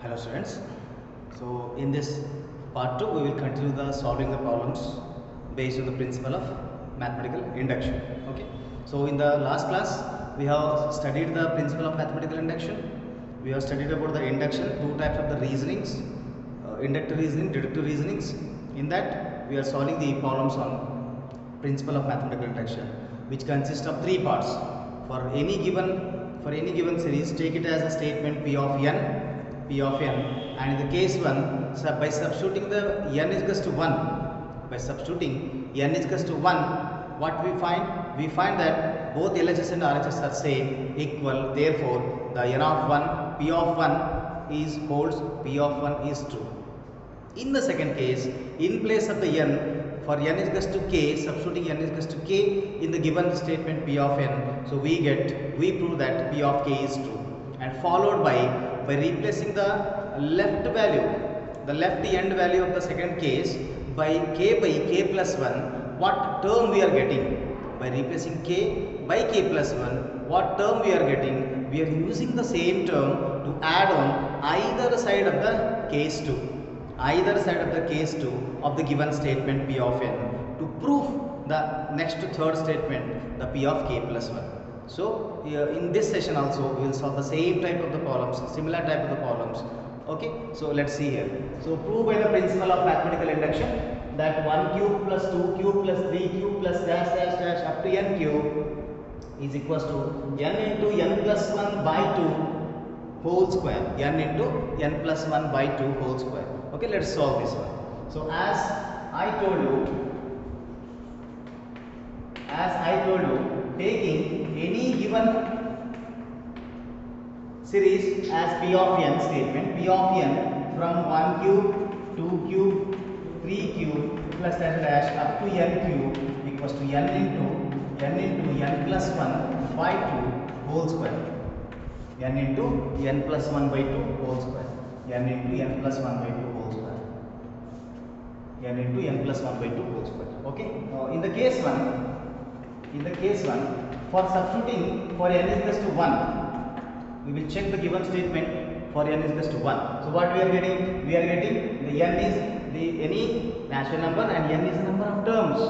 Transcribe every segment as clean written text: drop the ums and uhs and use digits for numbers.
Hello students. So in this part 2 we will continue the solving the problems based on the principle of mathematical induction. Okay. So in the last class we have studied the principle of mathematical induction. We have studied about the induction, two types of the reasonings, inductive reasoning, deductive reasonings. In that we are solving the problems on principle of mathematical induction, which consists of three parts. For any given series, take it as a statement P of n, and in the case 1, by substituting the n is equals to 1, by substituting n is equals to 1, what we find? We find that both LHS and RHS are same, equal. Therefore, the n of 1, P of 1 is holds, P of 1 is true. In the second case, in place of the n, for n is equals to k, substituting n is equals to k in the given statement P of n, so we prove that P of k is true, and followed by replacing the left end value of the second case by k plus 1, what term we are getting? By replacing k by k plus 1, what term we are getting? We are using the same term to add on either side of the case 2. Either side of the case 2 of the given statement P of n to prove the next third statement, the P of k plus 1. So in this session also we will solve the same type of the problems, similar type of the problems. Okay, so let's see here. So prove by the principle of mathematical induction that 1 cube plus 2 cube plus 3 cube plus dash dash dash up to n cube is equals to n into n plus 1 by 2 whole square, n into n plus 1 by 2 whole square. Okay, let's solve this one. So as I told you, taking any given series as P of n statement, P of n from 1 cube, 2 cube, 3 cube plus dash dash up to n cube equals to n into n plus 1 by 2 whole square. N into n plus 1 by 2 whole square. N into n plus 1 by 2 whole square. N into n plus 1 by 2 whole square. Okay. In the case 1, for substituting for n is equals to 1, we will check the given statement for n is equals to 1. So what we are getting? We are getting the n is any natural number and n is the number of terms.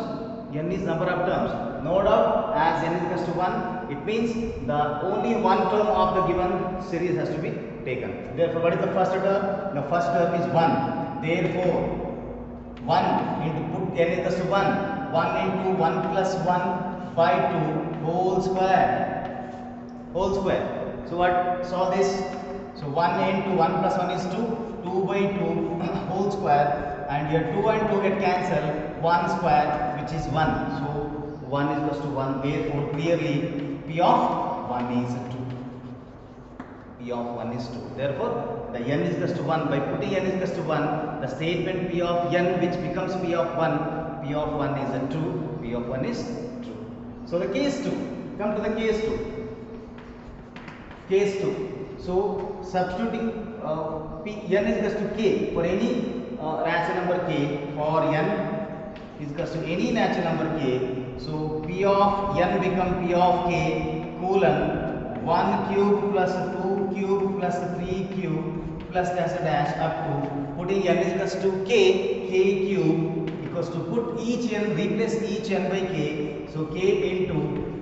N is number of terms. No doubt, as n is equals to 1, it means the only one term of the given series has to be taken. Therefore, what is the first term? The first term is 1. Therefore, 1 into put n is equals to 1 into 1 plus 1 by 2 whole square. So what? Solve this. So 1 into 1 plus 1 is 2. 2 by 2 whole square, and here 2 and 2 get cancelled. 1 square, which is 1. So 1 is equals to 1. Therefore, clearly P of 1 is 2. P of 1 is 2. Therefore, the n is equals to 1. By putting n is equals to 1, the statement P of n, which becomes P of 1, P of 1 is a true. P of 1 is true. So the case 2. Come to the case 2. Case 2. So substituting n is equals to k for any natural number k, for n is equals to any natural number k. So P of n become P of k colon 1 cube plus 2 cube plus 3 cube plus dash dash up to putting n is equals to k cube equals to put each n, replace each n by k. So k into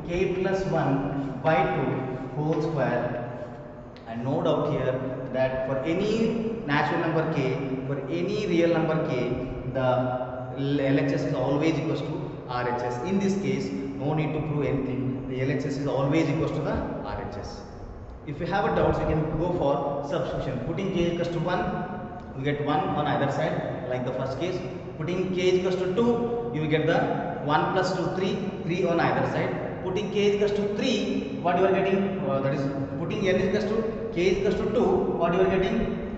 k plus 1 by 2 whole square. And no doubt here that for any natural number k, for any real number k, the LHS is always equals to RHS. In this case, no need to prove anything. The LHS is always equals to the RHS. If you have a doubt, you can go for substitution. Putting k equals to 1, you get 1 on either side, like the first case. Putting k equals to 2, you will get the 1 plus 2, 3 on either side. Putting k equals to 3, what you are getting? That is putting n is equals to k is equals to 2, what you are getting?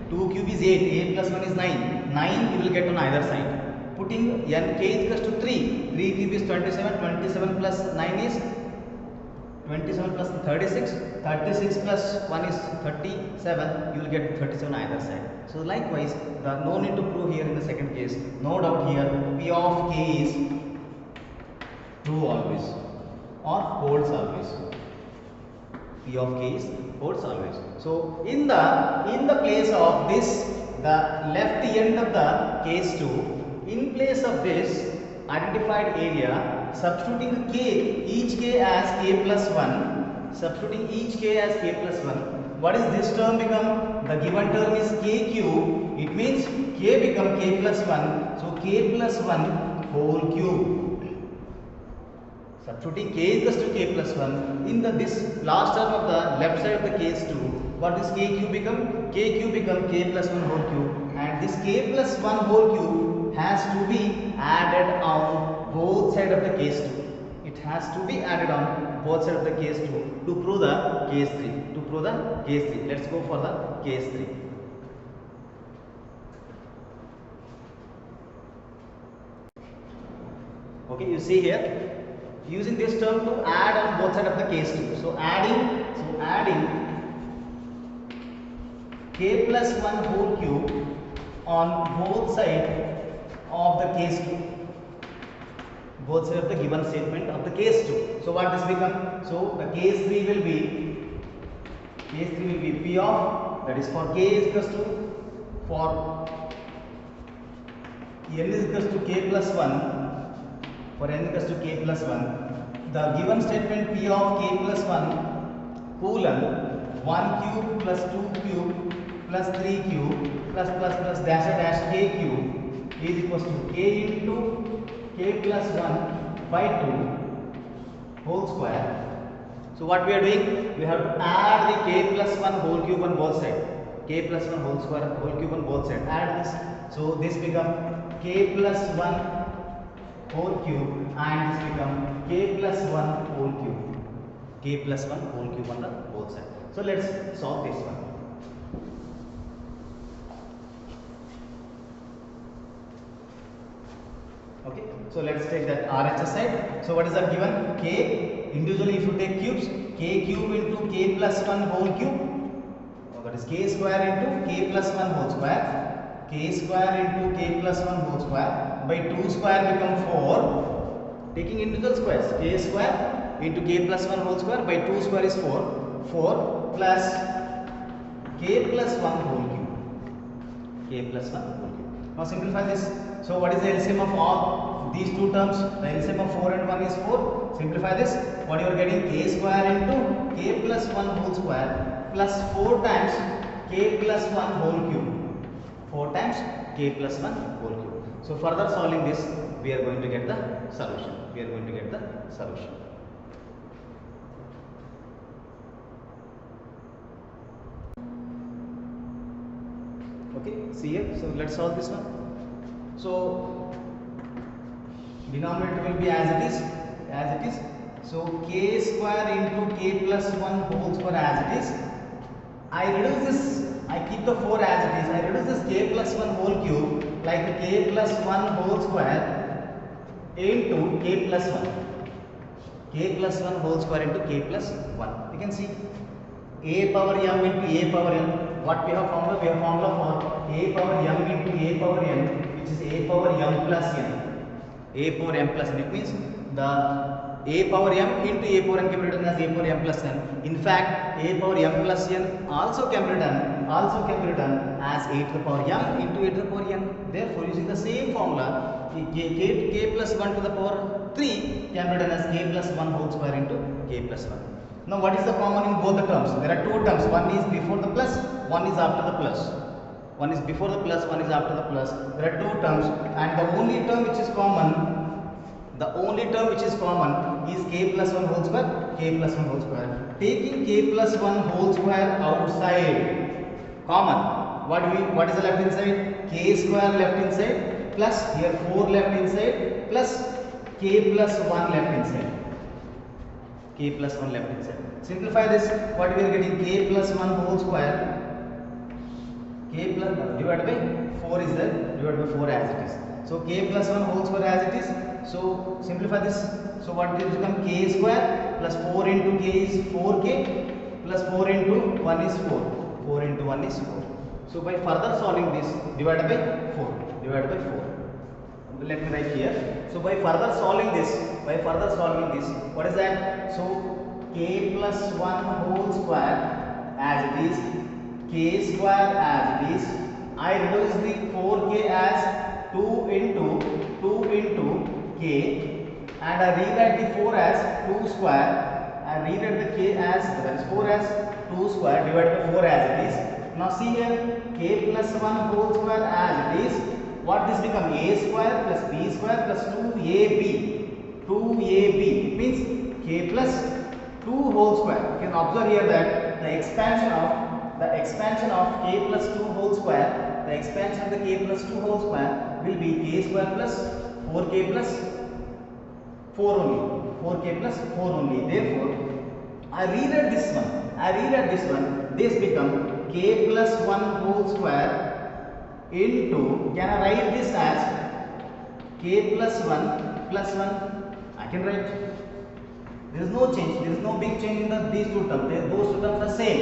2 cube is 8, 8 plus 1 is 9. 9 you will get on either side. Putting n k is equals to 3, 3 cube is 27, 27 plus 9 is 27 plus 36, 36 plus 1 is 37, you will get 37 either side. So likewise, no need to prove here in the second case. No doubt here, P of k is true always or holds always. P of k is holds always. So in the place of this, the left end of the case 2, in place of this identified area, substituting k, each k as k plus 1, substituting each k as k plus 1, what is this term become? The given term is k cube, it means k become k plus 1, so k plus 1 whole cube. Substituting k is equals to k plus 1, in this last term of the left side of the case 2, what is k cube become? K cube become k plus 1 whole cube, and this k plus 1 whole cube has to be added on both sides of the case 2. It has to be added on both sides of the case 2 to prove the case 3. To prove the case 3. Let's go for the case 3. Okay, you see here, using this term to add on both sides of the case 2. So adding k plus 1 whole cube on both sides of the case 2. Both sides of the given statement of the case 2. So what this become? So the case 3 will be P of, that is for k is equals to, for n is equals to k plus 1, for n equals to k plus 1, the given statement P of k plus 1 colon 1 cube plus 2 cube plus 3 cube plus dash k cube is equals to k into k plus 1 by 2 whole square. So what we are doing? We have to add the k plus 1 whole cube on both sides. K plus 1 whole square whole cube on both sides. Add this. So this become k plus 1 whole cube and this become k plus 1 whole cube. K plus 1 whole cube on the both sides. So let's solve this one. Okay, so let's take that RHS side. So what is that given? K, individually if you take cubes, k cube into k plus 1 whole cube, that is k square into k plus 1 whole square, k square into k plus 1 whole square by 2 square become 4, taking individual squares, k square into k plus 1 whole square by 2 square is 4 plus k plus 1 whole cube, k plus 1 whole cube. Now simplify this. So what is the LCM of all these two terms? The LCM of 4 and 1 is 4. Simplify this. What you are getting? K square into k plus 1 whole square plus 4 times k plus 1 whole cube. 4 times k plus 1 whole cube. So further solving this, we are going to get the solution. We are going to get the solution. Okay, see here. So let's solve this one. So denominator will be as it is. So k square into k plus 1 whole square as it is. I reduce this, I keep the 4 as it is. I reduce this k plus 1 whole cube like k plus 1 whole square into k plus 1. K plus 1 whole square into k plus 1. You can see a power m into a power n. What we have formula? We have formula for a power m into a power n, which is a power m plus n. A power m plus n. It means the a power m into a power n can be written as a power m plus n. In fact, a power m plus n also can be written as a to the power m into a to the power n. Therefore, using the same formula, k plus 1 to the power 3 can be written as k plus 1 whole square into k plus 1. Now what is the common in both the terms? There are two terms. One is before the plus, one is after the plus. One is before the plus, one is after the plus. There are two terms, and the only term which is common is k plus 1 whole square, k plus 1 whole square. Taking k plus 1 whole square outside, common. What is the left inside? K square left inside plus here 4 left inside plus k plus 1 left inside. K plus 1 left inside. Simplify this. What we are getting? K plus 1 whole square. K plus divided by 4 is there. Divided by 4 as it is. So k plus 1 whole square as it is. So simplify this. So what will become? K square plus 4 into k is 4k plus 4 into 1 is 4. 4 into 1 is 4. So by further solving this, divided by 4. Divided by 4. Let me write here. So by further solving this, what is that? So k plus 1 whole square as it is, k square as it is. I reduce the 4k as 2 into k, and I rewrite the 4 as 2 square. I rewrite the k as, that is 4 as 2 square divided by 4 as it is. Now see here, k plus 1 whole square as it is. What this become? A square plus b square plus 2ab. 2ab. It means k plus 2 whole square. You can observe here that the expansion of k plus 2 whole square, the expansion of the k plus 2 whole square will be k square plus 4k plus 4 only. 4k plus 4 only. Therefore, I rewrite this one. This become k plus 1 whole square into, can I write this as k plus 1 plus 1? I can write. There is no change. There is no big change in these two terms. Those two terms are same.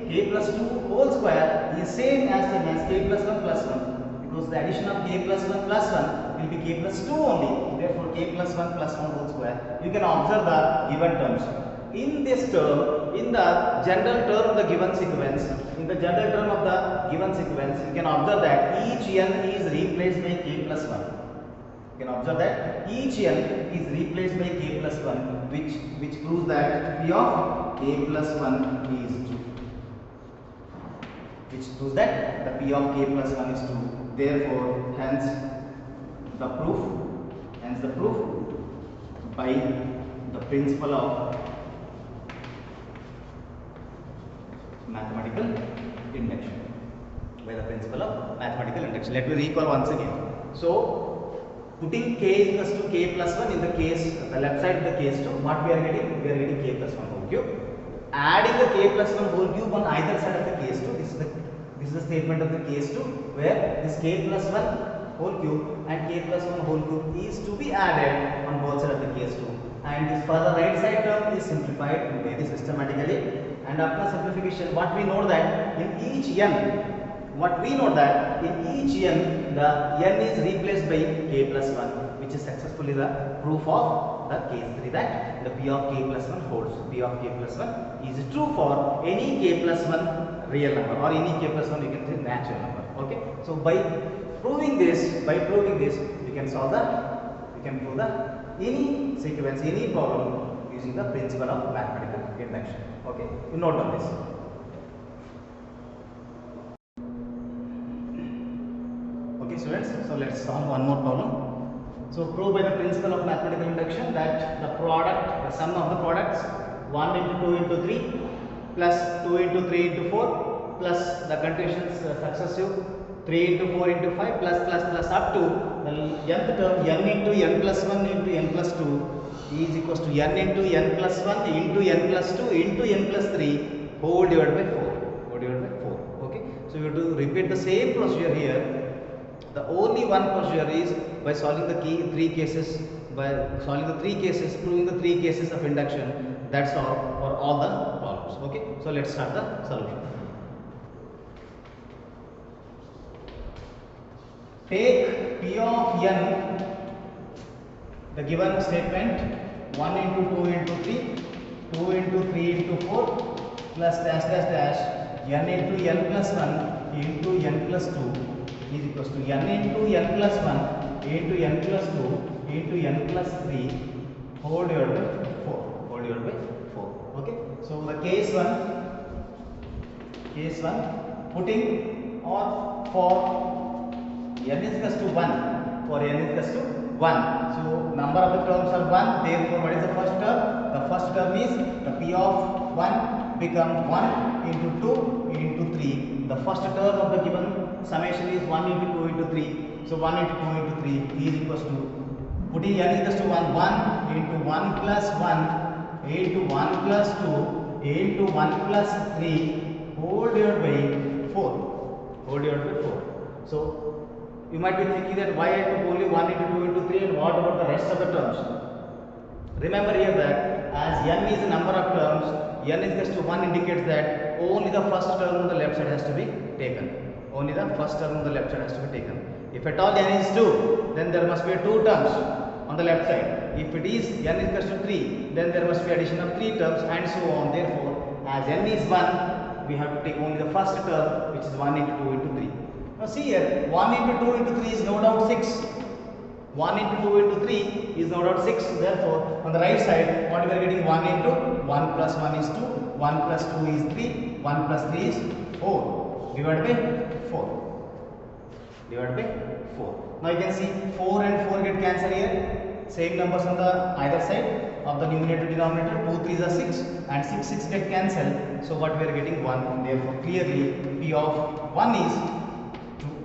K plus 2 whole square is same as k plus 1 plus 1, because the addition of k plus 1 plus 1 will be k plus 2 only. Therefore, k plus 1 plus 1 whole square. You can observe the given terms. In this term, in the general term of the given sequence, you can observe that each n is replaced by k plus 1. You can observe that each n is replaced by k plus 1, which proves that p of k plus 1 is 2. Which proves that the p of k plus 1 is 2. Therefore, hence the proof by the principle of mathematical induction. Let me recall once again. So, putting k equals to k plus 1 in the case, the left side of the case 2, what we are getting? We are getting k plus 1 whole cube. Adding the k plus 1 whole cube on either side of the case 2. This is the statement of the case 2, where this k plus 1 whole cube and k plus 1 whole cube is to be added on both sides of the case 2. And this further right side term is simplified very systematically. And after simplification, what we know that in each n, the n is replaced by k plus 1, which is successfully the proof of the case 3, that the p of k plus 1 holds. P of k plus 1 is true for any k plus 1 real number, or any k plus 1 you can say natural number. Okay. So by proving this, we can prove any sequence, any problem using the principle of mathematical induction. Okay, you note on this. Okay, students, so let's solve one more problem. So prove by the principle of mathematical induction that the sum of the products 1 into 2 into 3 plus 2 into 3 into 4 plus the continuations successive 3 into 4 into 5 plus up to the nth term n into n plus 1 into n plus 2 is equals to n into n plus 1 into n plus 2 into n plus 3 whole divided by 4. Okay. So you have to repeat the same procedure here. The only one procedure is by solving the three cases, proving the three cases of induction. That's all for all the problems. Okay. So let's start the solution. Take p of n, the given statement 1 into 2 into 3, 2 into 3 into 4 plus dash dash dash n into n plus 1 into n plus 2 is equals to n into n plus 1 into n plus 2 into n plus 3 whole divided by 4. Okay. So the case 1, putting or for n is equals to 1, for n is equals to 1. So number of the terms are 1. Therefore, what is the first term? The first term is the p of 1 become 1 into 2 into 3. The first term of the given summation is 1 into 2 into 3. So 1 into 2 into 3 is equals to, putting n is equals to 1 into 1 plus 1 into 1 plus 2 into 1 plus 3 whole divided by 4. So you might be thinking that why I took only 1 into 2 into 3 and what about the rest of the terms? Remember here that as n is the number of terms, n is equals to 1 indicates that only the first term on the left side has to be taken. If at all n is 2, then there must be 2 terms on the left side. If it is n is equals to 3, then there must be addition of 3 terms and so on. Therefore, as n is 1, we have to take only the first term, which is 1 into 2 into 3. Now see here, 1 into 2 into 3 is no doubt 6. 1 into 2 into 3 is no doubt 6. Therefore, on the right side, what we are getting, 1 into 1 plus 1 is 2, 1 plus 2 is 3, 1 plus 3 is 4, divided by 4. Divided by 4. Now you can see 4 and 4 get cancelled here. Same numbers on the either side of the numerator denominator. 2 3s are 6 and 6 6 get cancelled. So what we are getting, 1. Therefore, clearly P of 1 is true.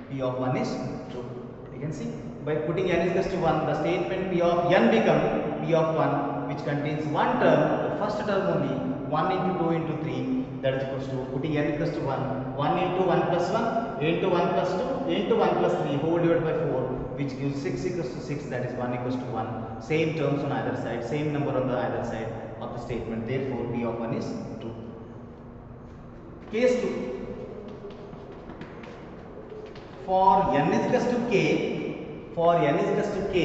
P of 1 is true. You can see by putting n is equals to 1, the statement P of n become P of 1, which contains one term, the first term only, 1 into 2 into 3, that is equals to, putting n equals to 1, 1 into 1 plus 1 into 1 plus 2 into 1 plus 3 whole divided by 4, which gives 6 equals to 6, that is 1 equals to 1. Same terms on either side, same number on the either side of the statement. Therefore, P of 1 is true. Case 2. For n is equals to k, for n is equals to k,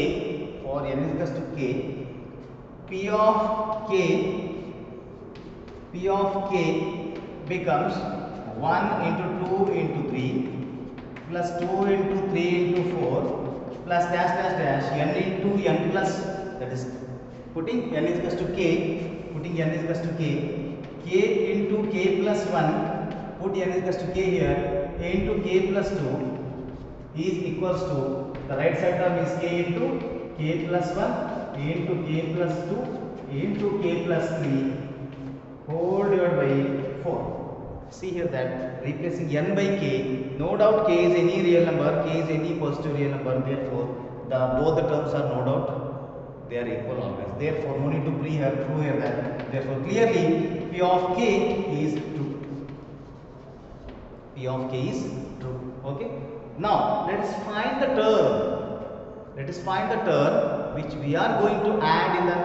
for n is equals to k, P of k becomes 1 into 2 into 3 plus 2 into 3 into 4 plus dash dash dash n into n plus, that is putting n is equals to k, putting n is equals to k into k plus 1, put n is equals to k here, into k plus 2 is equals to, the right side term is k into k plus 1 into k plus 2 into k plus 3 whole divided by 4. See here that replacing n by k, no doubt k is any real number, k is any positive real number. Therefore, both the terms are no doubt they are equal always. Therefore, no need to prove here that. Therefore, clearly P of k is true. P of k is true. Okay. Now let us find the term. Let us find the term which we are going to add in the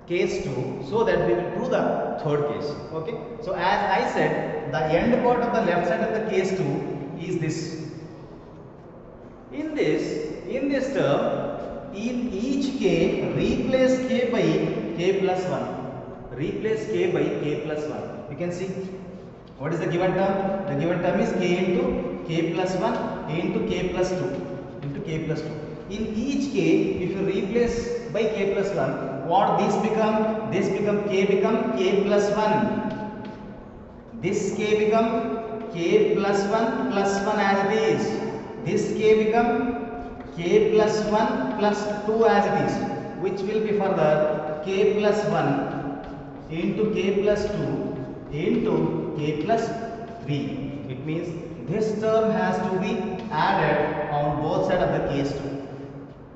case 2, so that we will prove the third case. Okay. So as I said, the end part of the left side of the case 2 is this. In this term, in each k, replace k by k plus 1. Replace k by k plus 1. You can see what is the given term? The given term is k into k plus 1 into k plus 2 into k plus 2. In each k, if you replace by k plus 1, what this become? This become k plus 1. This k become k plus 1 as it is. This k become k plus 1 plus 2 as it is, which will be further k plus 1 into k plus 2 into k plus 3. It means this term has to be added on both sides of the case 2.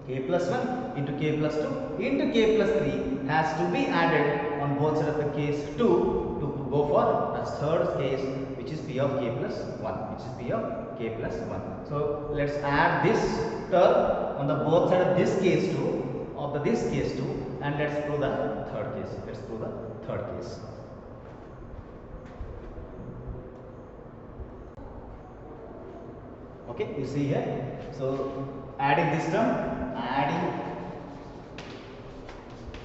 K plus 1 into k plus 2 into k plus 3 has to be added on both sides of the case 2 to go for the third case, which is P of k plus 1, k plus 1. So let's add this term on the both sides of this case 2 and let's prove the third case. Okay, you see here. So adding this term, adding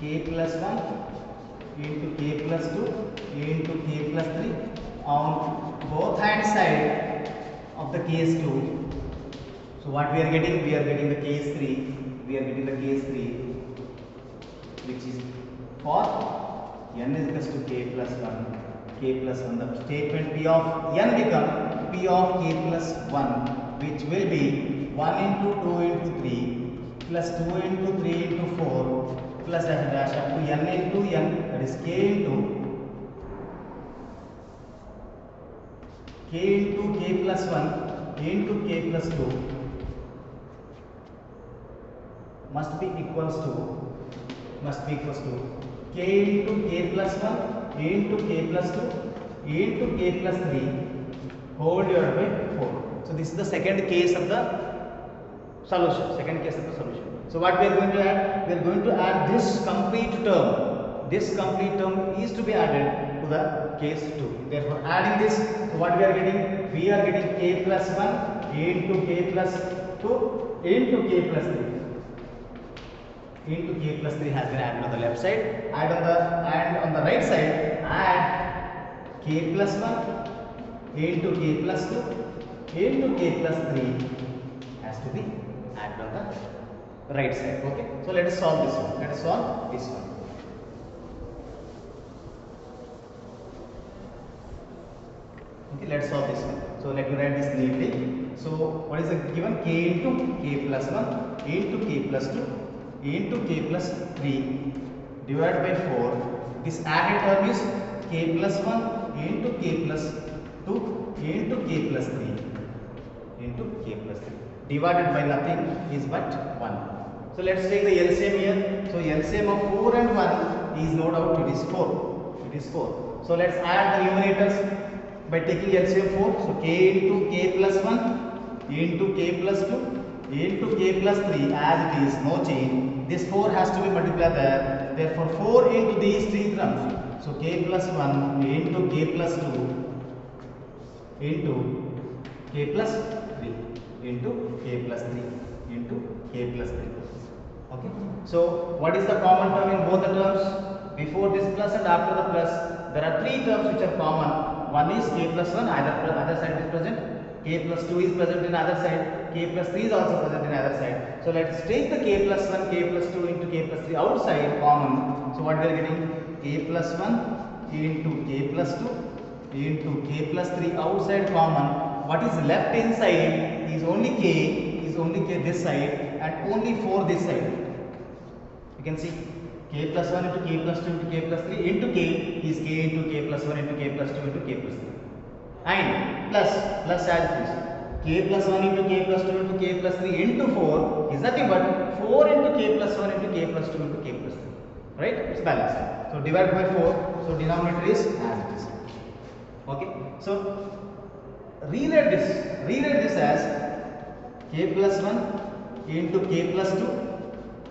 k plus 1 into k plus 2 into k plus 3 on both hand side of the case 2. So what we are getting? We are getting the case 3. Which is for n is equals to k plus 1. The statement P of n become P of k plus 1, which will be 1 into 2 into 3 plus 2 into 3 into 4 plus dash dash up to n into n, that is k into k plus 1 into k plus 2 must be equals to k into k plus 1 into k plus 2 into k plus 3 whole divided by 4. So this is the second case of the solution. So what we are going to add? We are going to add this complete term. This complete term is to be added to the case 2. Therefore, adding this, so what we are getting? We are getting k plus 1 into k plus 2 into k plus 3. into k plus 3 has been added on the left side, and on the right side add k plus 1 into k plus 2 into k plus 3 has to be added on the right side. Okay, so let us solve this one. Let us solve this one. Okay, let's solve this one. So let me write this neatly. So what is the given? K into k plus 1 into k plus 2 into k plus 3 divided by 4. This added term is k plus 1 into k plus 2 into k plus 3 into k plus 3 divided by nothing is but 1. So let's take the LCM here. So LCM of 4 and 1 is no doubt it is 4. It is 4. So let's add the numerators by taking LCM 4. So k into k plus 1 into k plus 2 into k plus 3 as it is, no change. This 4 has to be multiplied there. Therefore 4 into these 3 terms. So k plus 1 into k plus 2 into k plus 3 into k plus 3 into k plus 3. Okay. So what is the common term in both the terms? Before this plus and after the plus, there are 3 terms which are common. One is k plus 1, other side is present. K plus 2 is present in other side. K plus 3 is also present in other side. So let's take the k plus 1, k plus 2 into k plus 3 outside common. So what we are getting? K plus 1 into k plus 2 into k plus 3 outside common. What is left inside is only k this side and only 4 this side. You can see k plus 1 into k plus 2 into k plus 3 into k is k into k plus 1 into k plus 2 into k plus 3. And plus as it is. K plus 1 into k plus 2 into k plus 3 into 4 is nothing but 4 into k plus 1 into k plus 2 into k plus 3. Right? It's balanced. So divided by 4. So denominator is as it is. Okay. So rewrite this as k plus 1 into k plus 2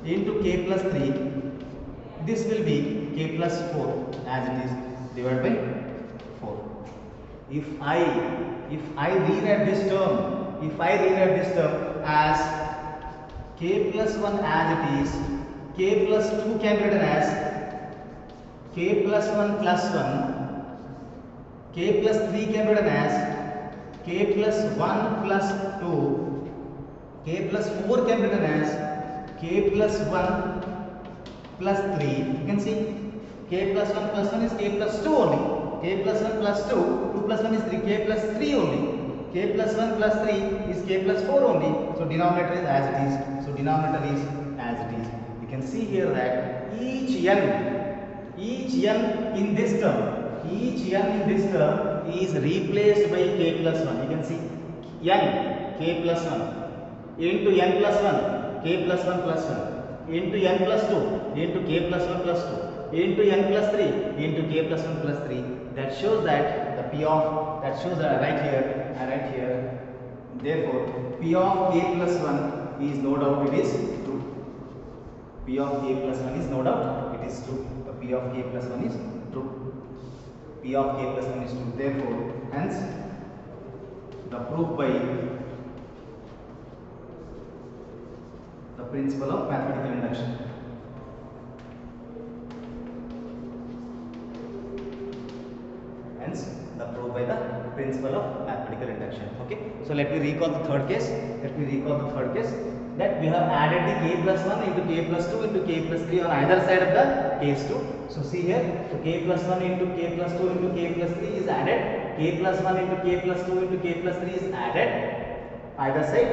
into k plus 3. This will be k plus 4 as it is divided by 4. If I rewrite this term as k plus 1 as it is, k plus 2 can be written as k plus 1 plus 1, k plus 3 can be written as k plus 1 plus 2, k plus 4 can be written as k plus 1 plus 3. You can see k plus 1 is k plus 2 only. K plus 1 plus 2, 2 plus 1 is 3, k plus 3 only. K plus 1 plus 3 is k plus 4 only. So denominator is as it is. So denominator is as it is. You can see here that each n in this term is replaced by k plus 1. You can see n k plus 1 into n plus 1 k plus 1 plus 1 into n plus 2 into k plus 1 plus 2 into n plus 3 into k plus 1 plus 3. That shows that the p of that shows that I write here. Therefore p of k plus 1 is no doubt it is true. P of k plus 1 is no doubt it is true. The p of k plus 1 is true. P of k plus 1 is true. Therefore, hence the proof by the principle of mathematical induction. Hence the proof by the principle of mathematical induction. Okay. So let me recall the third case. That we have added the k plus 1 into k plus 2 into k plus 3 on either side of the case 2. So see here, so k plus 1 into k plus 2 into k plus 3 is added. K plus 1 into k plus 2 into k plus 3 is added either side.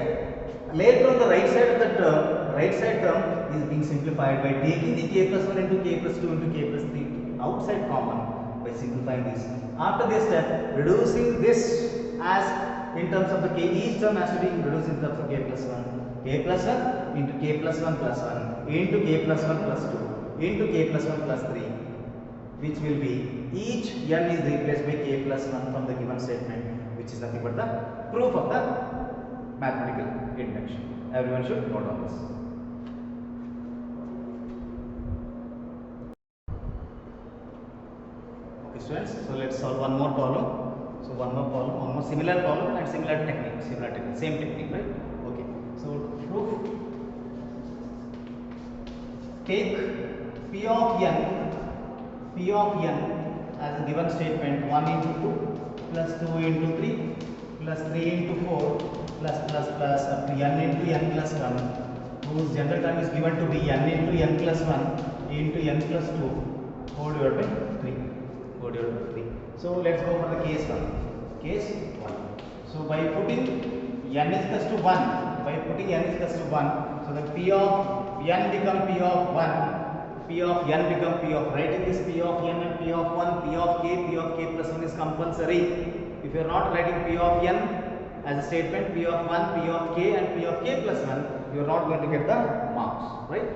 Later on the right side of the term is being simplified by taking the k plus 1 into k plus 2 into k plus 3 outside common by simplifying this. After this step, reducing this as in terms of the k, each term has to be reduced in terms of k plus 1. K plus 1 into k plus 1 plus 1 into k plus 1 plus 2 into k plus 1 plus 3, which will be each n is replaced by k plus 1 from the given statement, which is nothing but the proof of the mathematical induction. Everyone should note on this. Okay students, so let's solve one more problem. One more similar problem and similar technique, same technique, right? Okay. So proof take P of n as a given statement 1 into 2 plus 2 into 3 plus 3 into 4 plus up to n into n plus 1, whose general term is given to be n into n plus 1 into n plus 2 whole divided by 3. So let's go for the case 1. So by putting n is equals to 1, so the P of n become P of 1, P of n become P of, writing this P of n and P of 1, P of k plus 1 is compulsory. If you are not writing P of n as a statement, P of 1, P of k and P of k plus 1, you are not going to get the marks, right?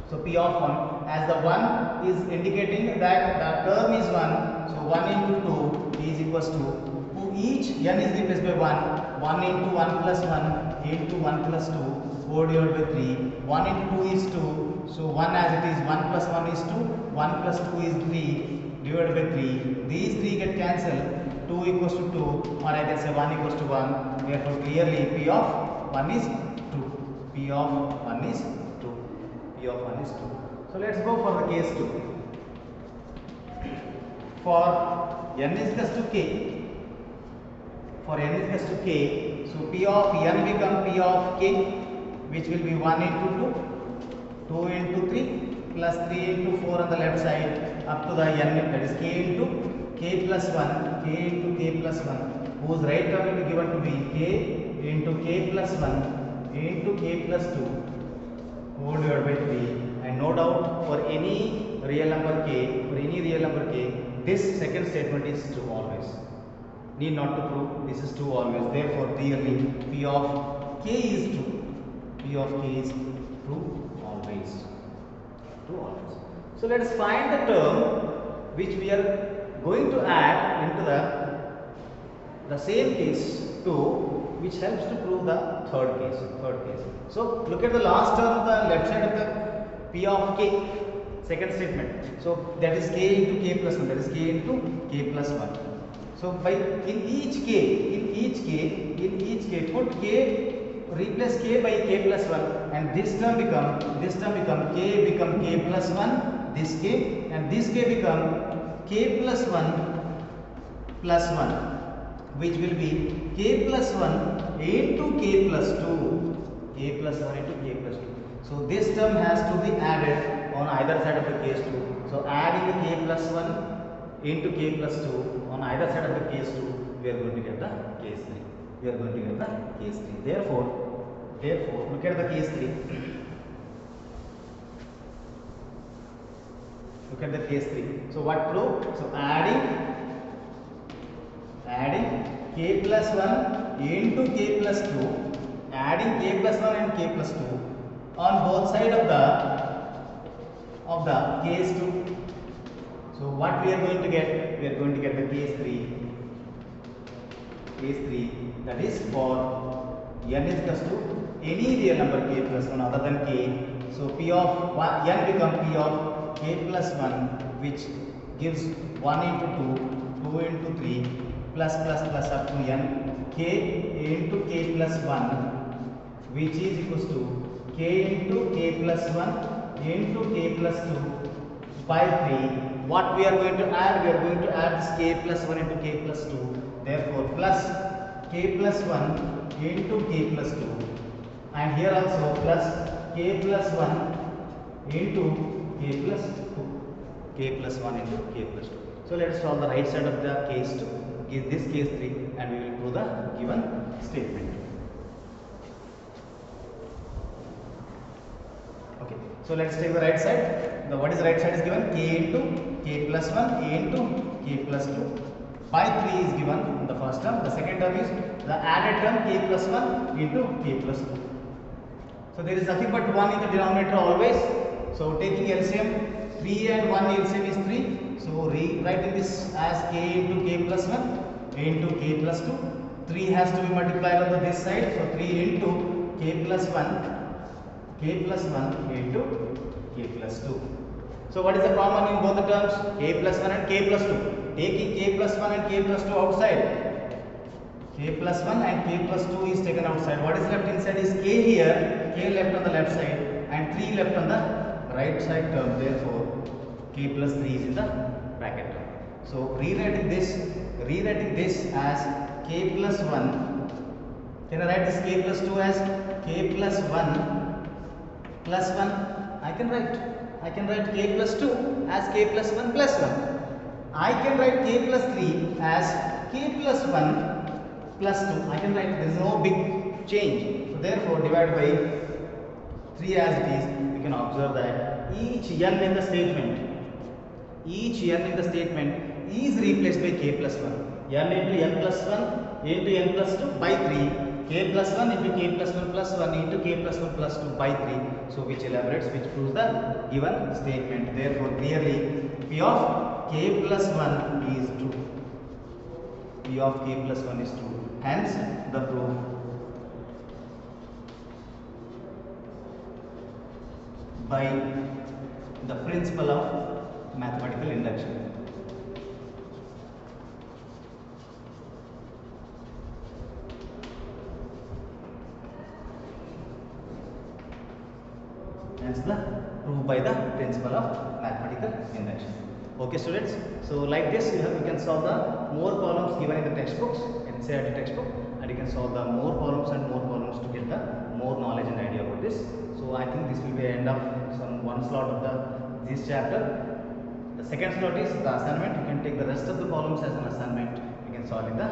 So P of 1, as the 1 is indicating that the term is 1, so 1 into 2 is equals to, each n is replaced by 1 into 1 plus 1 into 1 plus 2 whole divided by 3, 1 into 2 is 2, so 1 as it is, 1 plus 1 is 2, 1 plus 2 is 3 divided by 3, these 3 get cancelled, 2 equals to 2 or I can say 1 equals to 1, therefore clearly P of 1 is 2, P of 1 is 2. So let's go for the case 2. For n is equals to k, so P of n become P of k, which will be 1 into 2, 2 into 3 plus 3 into 4 on the left side up to the n, that is k into k plus 1, whose right term will be given to be k into k plus 1 into k plus 2 whole divided by 3, and no doubt for any real number k, this second statement is true always. Need not to prove, this is true always. Therefore, clearly P of k is true. True always. So let us find the term which we are going to add into the same case 2, which helps to prove the third case. So look at the last term of the left side of the P of k, second statement. So that is k into k plus 1, So by in each k put k, replace k by k plus 1, and this term become k plus 1, this k, and this k become k plus 1 plus 1, which will be k plus 1 into k plus 2. So this term has to be added on either side of the case 2. So adding the k plus 1 into k plus 2 on either side of the case 2, we are going to get the case 3. Therefore, look at the case 3. So what proof? So adding k plus 1 into k plus 2, adding k plus 1 and k plus 2 on both sides of the case 2. So what we are going to get? We are going to get the case 3, that is for n is equals to any real number k plus 1 other than k. So P of n become P of k plus 1, which gives 1 into 2, 2 into 3 plus up to n, k into k plus 1, which is equals to k into k plus 1 into k plus 2 by 3. What we are going to add? We are going to add this k plus 1 into k plus 2. Therefore, plus k plus 1 into k plus 2, and here also plus k plus 1 into k plus 2. So let us solve the right side of the case 2. Give this case 3, and we will prove the given statement. Okay. So let's take the right side. What is the right side is given? K into k plus 1, a into k plus 2 by 3 is given in the first term. The second term is the added term k plus 1 into k plus 2. So there is nothing but 1 in the denominator always. So taking LCM, 3 and 1 LCM is 3. So rewriting this as k into k plus 1 into k plus 2. 3 has to be multiplied on this side. So 3 into k plus 1 into k plus 2. So what is the common in both the terms? K plus 1 and k plus 2. Taking k plus 1 and k plus 2 outside. K plus 1 and k plus 2 is taken outside. What is left inside is k here, k left on the left side and 3 left on the right side term, therefore k plus 3 is in the bracket term. So rewriting this as k plus 1. Can I write this k plus 2 as k plus 1 plus 1? I can write k plus 2 as k plus 1 plus 1. I can write k plus 3 as k plus 1 plus 2. I can write, there is no big change. So therefore divide by 3 as it is. You can observe that each n in the statement is replaced by k plus 1. n into n plus 1 into n plus 2 by 3. K plus 1 into k plus 1 plus 1 into k plus 1 plus 2 by 3. So which proves the given statement. Therefore clearly P of k plus 1 is true. P of k plus 1 is true. Hence the proof by the principle of mathematical induction. Hence the proof by the principle of mathematical induction. Okay students, so like this you can solve the more problems given in the textbooks, NCERT textbook, and you can solve the more problems to get the more knowledge and idea about this. So I think this will be the end of one slot of this chapter. The second slot is the assignment. You can take the rest of the problems as an assignment. You can solve in the